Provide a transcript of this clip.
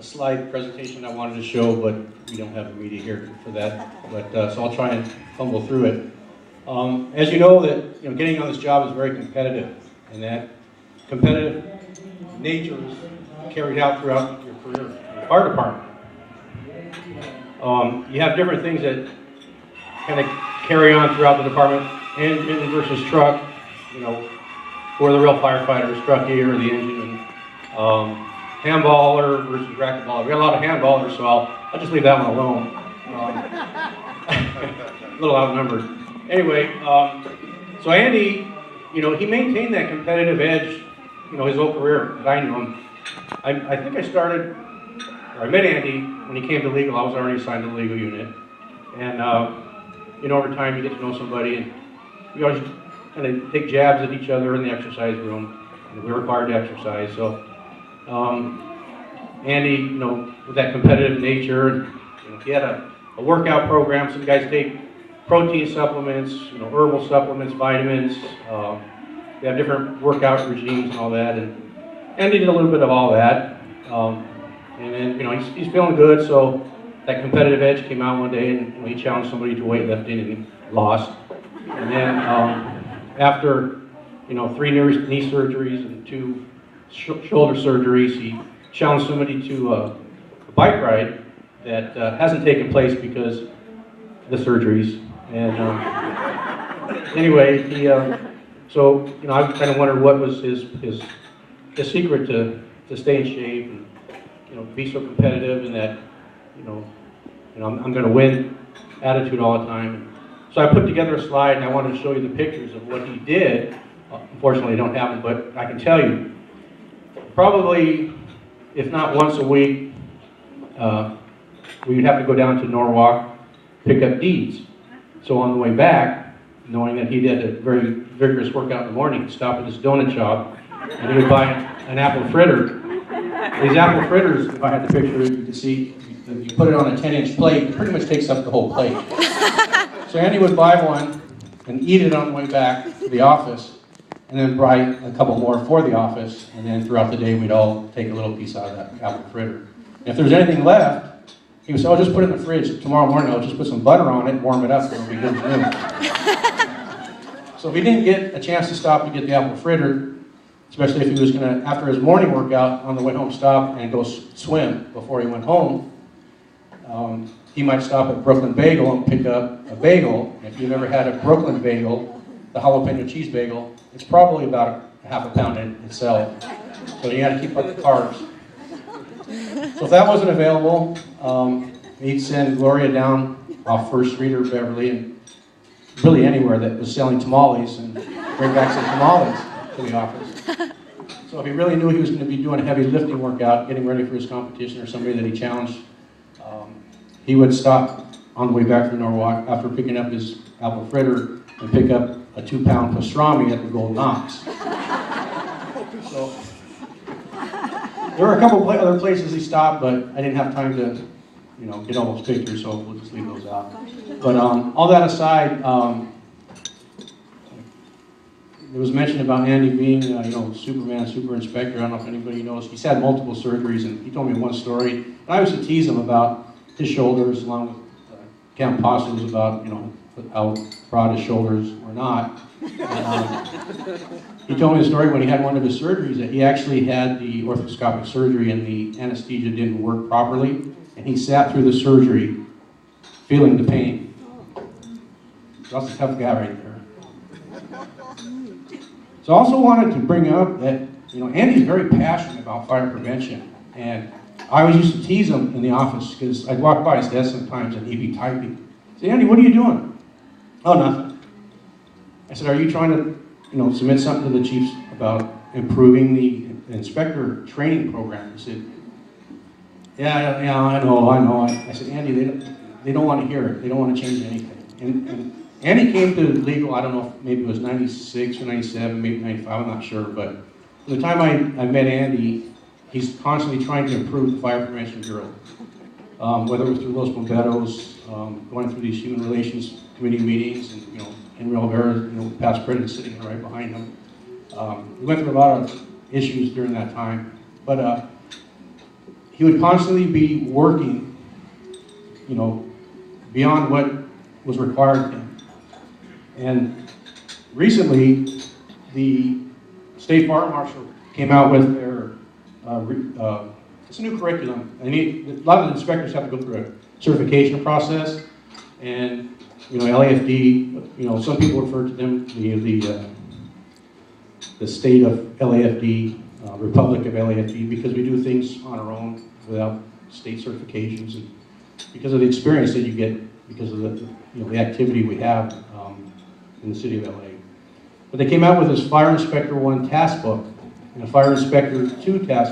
a slide presentation I wanted to show, but we don't have the media here for that. But so I'll try and fumble through it. As you know, that getting on this job is very competitive, and that competitive nature is carried out throughout your career in the fire department. You have different things that kind of carry on throughout the department. Engine versus truck, who are the real firefighters, truckie or the engine, and handballer versus racquetballer. We got a lot of handballers, so I'll just leave that one alone. A little outnumbered. Anyway, so Andy, he maintained that competitive edge, his whole career. I knew him. I think I met Andy when he came to legal. I was already assigned to the legal unit, and over time you get to know somebody, and we always kind of take jabs at each other in the exercise room. And we were required to exercise, so Andy, with that competitive nature, he had a workout program. Some guys take protein supplements, herbal supplements, vitamins. They have different workout regimes and all that, and Andy did a little bit of all that. And then, he's feeling good, so that competitive edge came out one day, and he challenged somebody to weightlifting, and he lost. And then after 3 knee surgeries and 2 shoulder surgeries, he challenged somebody to a bike ride that hasn't taken place because of the surgeries. And anyway, so I kind of wondered what was his secret to stay in shape and be so competitive, and that I'm going to win attitude all the time. So I put together a slide, and I wanted to show you the pictures of what he did. Unfortunately, I don't have them, but I can tell you, probably, if not once a week, we would have to go down to Norwalk, pick up deeds. So on the way back, knowing that he did a very vigorous workout in the morning, he'd stop at this donut shop, and he would buy an apple fritter. These apple fritters, if I had the picture, you can see, if you put it on a 10-inch plate, it pretty much takes up the whole plate. So Andy would buy one and eat it on the way back to the office, and then buy a couple more for the office, and then throughout the day we'd all take a little piece out of that apple fritter. And if there was anything left, he would say, "Oh, just put it in the fridge. Tomorrow morning I'll just put some butter on it, warm it up, and it'll be good as new." So if he didn't get a chance to stop to get the apple fritter, especially if he was going to, after his morning workout, on the way home, stop and go swim before he went home, he might stop at Brooklyn Bagel and pick up a bagel. If you've ever had a Brooklyn Bagel, the jalapeno cheese bagel, it's probably about a half a pound in itself. So you got to keep up the carbs. So if that wasn't available, he'd send Gloria down off First Street or Beverly, and really anywhere that was selling tamales, and bring back some tamales to the office. So if he really knew he was going to be doing a heavy lifting workout, getting ready for his competition or somebody that he challenged, he would stop on the way back from Norwalk after picking up his apple fritter and pick up a 2-pound pastrami at the Golden Ox. So there were a couple other places he stopped, but I didn't have time to, get all those pictures, so we'll just leave those out. But all that aside, there was mention about Andy being, Superman, super inspector. I don't know if anybody knows. He's had multiple surgeries, and he told me one story. And I used to tease him about his shoulders, along with Camp Posse was about, how broad his shoulders were not. He told me the story when he had one of his surgeries that he actually had the orthoscopic surgery and the anesthesia didn't work properly, and he sat through the surgery feeling the pain. That's a tough guy right there. So I also wanted to bring up that, Andy's very passionate about fire prevention, and I always used to tease him in the office because I'd walk by his desk sometimes and he'd be typing. I said, "Andy, what are you doing?" "Oh, nothing." I said, "Are you trying to, submit something to the chiefs about improving the inspector training program?" He said, Yeah, I know. I said, "Andy, they don't want to hear it. They don't want to change anything." And Andy came to legal, I don't know if maybe it was 96 or 97, maybe 95, I'm not sure, but from the time I met Andy, he's constantly trying to improve the Fire Prevention Bureau. Whether it was through Los Bomberos, going through these Human Relations Committee meetings, and Henry Olvera, past president sitting right behind him. We went through a lot of issues during that time, but he would constantly be working, you know, beyond what was required of him. And recently, the state fire marshal came out with their, it's a new curriculum. And a lot of the inspectors have to go through a certification process. And, you know, LAFD, you know, some people refer to them, the state of LAFD, Republic of LAFD, because we do things on our own without state certifications, and because of the experience that you get, because of the, you know, the activity we have in the city of LA. But they came out with this Fire Inspector 1 task book and a Fire Inspector 2 task book.